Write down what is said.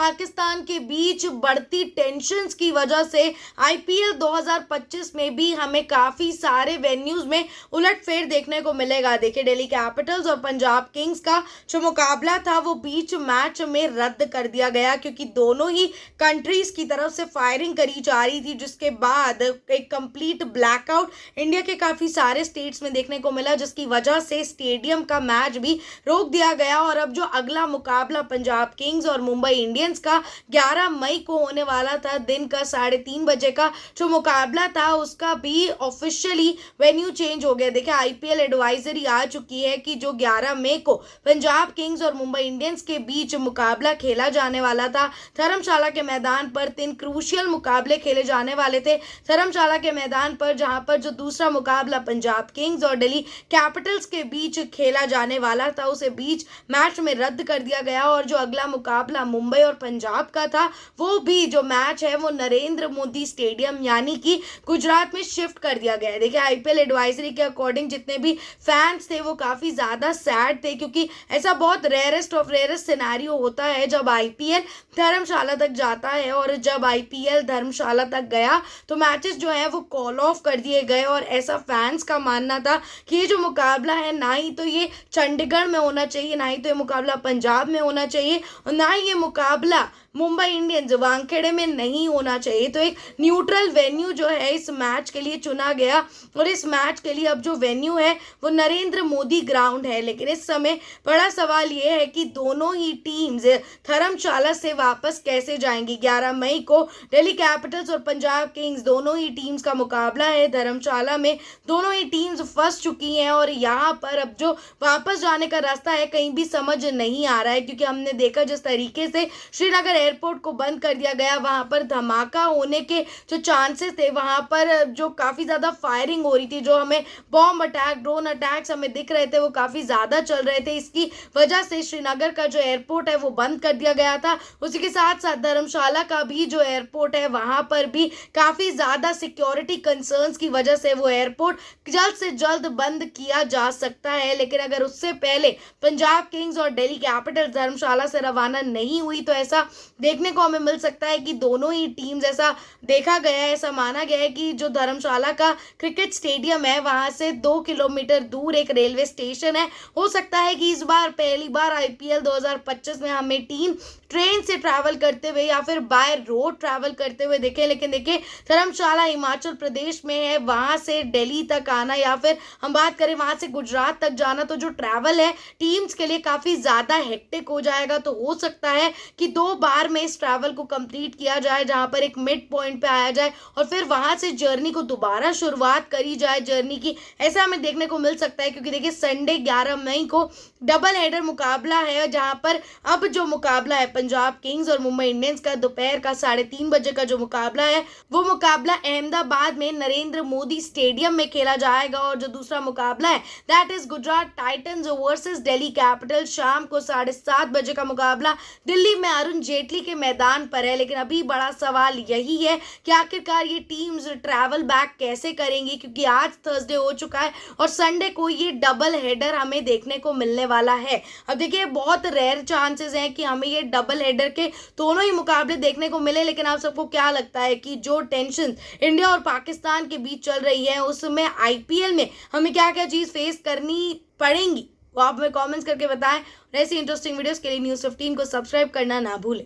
पाकिस्तान के बीच बढ़ती टेंशन्स की वजह से आईपीएल 2025 में भी हमें काफ़ी सारे वेन्यूज़ में उलटफेर देखने को मिलेगा। देखिए, दिल्ली कैपिटल्स और पंजाब किंग्स का जो मुकाबला था वो बीच मैच में रद्द कर दिया गया क्योंकि दोनों ही कंट्रीज़ की तरफ से फायरिंग करी जा रही थी, जिसके बाद एक कंप्लीट ब्लैकआउट इंडिया के काफ़ी सारे स्टेट्स में देखने को मिला, जिसकी वजह से स्टेडियम का मैच भी रोक दिया गया। और अब जो अगला मुकाबला पंजाब किंग्स और मुंबई इंडियंस का 11 मई को होने वाला था, दिन का 3:30 बजे का जो मुकाबला था, उसका भी ऑफिशियली वेन्यू चेंज हो गया। देखिए, आईपीएल एडवाइजरी आ चुकी है कि जो 11 मई को पंजाब किंग्स और मुंबई इंडियंस के बीच मुकाबला खेला जाने वाला था धर्मशाला के मैदान पर, 3 क्रूशियल मुकाबले खेले जाने वाले थे धर्मशाला के मैदान पर, जहां पर जो दूसरा मुकाबला पंजाब किंग्स और दिल्ली कैपिटल्स के बीच खेला जाने वाला था उसे बीच मैच में रद्द कर दिया गया। और जो अगला मुकाबला मुंबई और पंजाब का था वो भी जो मैच है वो नरेंद्र मोदी स्टेडियम यानी कि गुजरात में शिफ्ट कर दिया गया है। देखिए, आईपीएल एडवाइजरी के अकॉर्डिंग जितने भी फैंस थे वो काफ़ी ज़्यादा सैड थे क्योंकि ऐसा बहुत रेयरेस्ट ऑफ रेयरेस्ट सिनेरियो होता है जब आईपीएल धर्मशाला तक जाता है, और जब आईपीएल धर्मशाला तक गया तो मैचेस जो है वो कॉल ऑफ कर दिए गए। और ऐसा फैंस का मानना था कि ये जो मुकाबला है ना ही तो ये चंडीगढ़ में होना चाहिए, ना ही तो ये मुकाबला पंजाब में होना चाहिए, और ना ही ये मुकाबला मुंबई इंडियंस वानखेड़े में नहीं होना चाहिए। तो एक न्यूट्रल वेन्यू जो है इस मैच के लिए चुना गया, और इस मैच के लिए अब जो वेन्यू है वो नरेंद्र मोदी ग्राउंड है। लेकिन इस समय बड़ा सवाल ये है कि दोनों ही टीम्स धर्मशाला से वापस कैसे जाएंगी। 11 मई को दिल्ली कैपिटल्स और पंजाब किंग्स दोनों ही टीम्स का मुकाबला है धर्मशाला में। दोनों ही टीम्स फंस चुकी हैं और यहाँ पर अब जो वापस जाने का रास्ता है कहीं भी समझ नहीं आ रहा है, क्योंकि हमने देखा जिस तरीके से श्रीनगर एयरपोर्ट को बंद कर दिया गया, वहां पर धमाका होने के जो चांसेस थे, वहां पर जो काफी ज्यादा फायरिंग हो रही थी, जो हमें बॉम्ब अटैक ड्रोन अटैक्स हमें दिख रहे थे वो काफी ज्यादा चल रहे थे। इसकी वजह से श्रीनगर का जो एयरपोर्ट है वो बंद कर दिया गया था। उसी के साथ साथ धर्मशाला का भी जो एयरपोर्ट है वहां पर भी काफी ज्यादा सिक्योरिटी कंसर्न्स की वजह से वो एयरपोर्ट जल्द से जल्द बंद किया जा सकता है। लेकिन अगर उससे पहले पंजाब किंग्स और दिल्ली कैपिटल्स धर्मशाला से रवाना नहीं हुई तो ऐसा देखने को हमें मिल सकता है कि दोनों ही टीम्स, ऐसा देखा गया है, ऐसा माना गया है कि जो धर्मशाला का क्रिकेट स्टेडियम है वहां से 2 किलोमीटर दूर एक रेलवे स्टेशन है। हो सकता है कि इस बार पहली बार आईपीएल 2025 में हमें टीम ट्रेन से ट्रैवल करते हुए या फिर बाय रोड ट्रैवल करते हुए देखें। लेकिन देखिए, धर्मशाला हिमाचल प्रदेश में है, वहां से दिल्ली तक आना या फिर हम बात करें वहां से गुजरात तक जाना, तो जो ट्रैवल है टीम्स के लिए काफी ज्यादा हेक्टिक हो जाएगा। तो हो सकता है कि 2 बार में इस ट्रैवल को कंप्लीट किया जाए, जहां पर एक मिड पॉइंट पे आया जाए और फिर वहां से जर्नी को दोबारा शुरुआत करी जाए जर्नी की। ऐसा हमें देखने को मिल सकता है क्योंकि देखिए, संडे 11 मई को डबल हेडर मुकाबला है, जहां पर अब जो मुकाबला है पंजाब किंग्स और मुंबई इंडियंस का दोपहर का 3:30 बजे का जो मुकाबला है वो मुकाबला अहमदाबाद में नरेंद्र मोदी स्टेडियम में खेला जाएगा। और जो दूसरा मुकाबला है that is Gujarat Titans versus Delhi Capitals, शाम को 7:30 बजे का मुकाबला दिल्ली में अरुण जेटली के मैदान पर है। लेकिन अभी बड़ा सवाल यही है कि आखिरकार ये टीम्स ट्रैवल बैक कैसे करेंगी, क्योंकि आज थर्सडे हो चुका है और संडे को ये डबल हेडर हमें देखने को मिलने वाला है। अब देखिए, बहुत रेयर चांसेस हैं कि हमें ये डबल हेडर के दोनों ही मुकाबले देखने को मिले। लेकिन आप सबको क्या लगता है कि जो टेंशन इंडिया और पाकिस्तान के बीच चल रही है उसमें आईपीएल में हमें क्या क्या चीज़ फेस करनी पड़ेंगी, वो आप हमें कमेंट्स करके बताएं। और ऐसी इंटरेस्टिंग वीडियोस के लिए न्यूज़ 15 को सब्सक्राइब करना ना भूलें।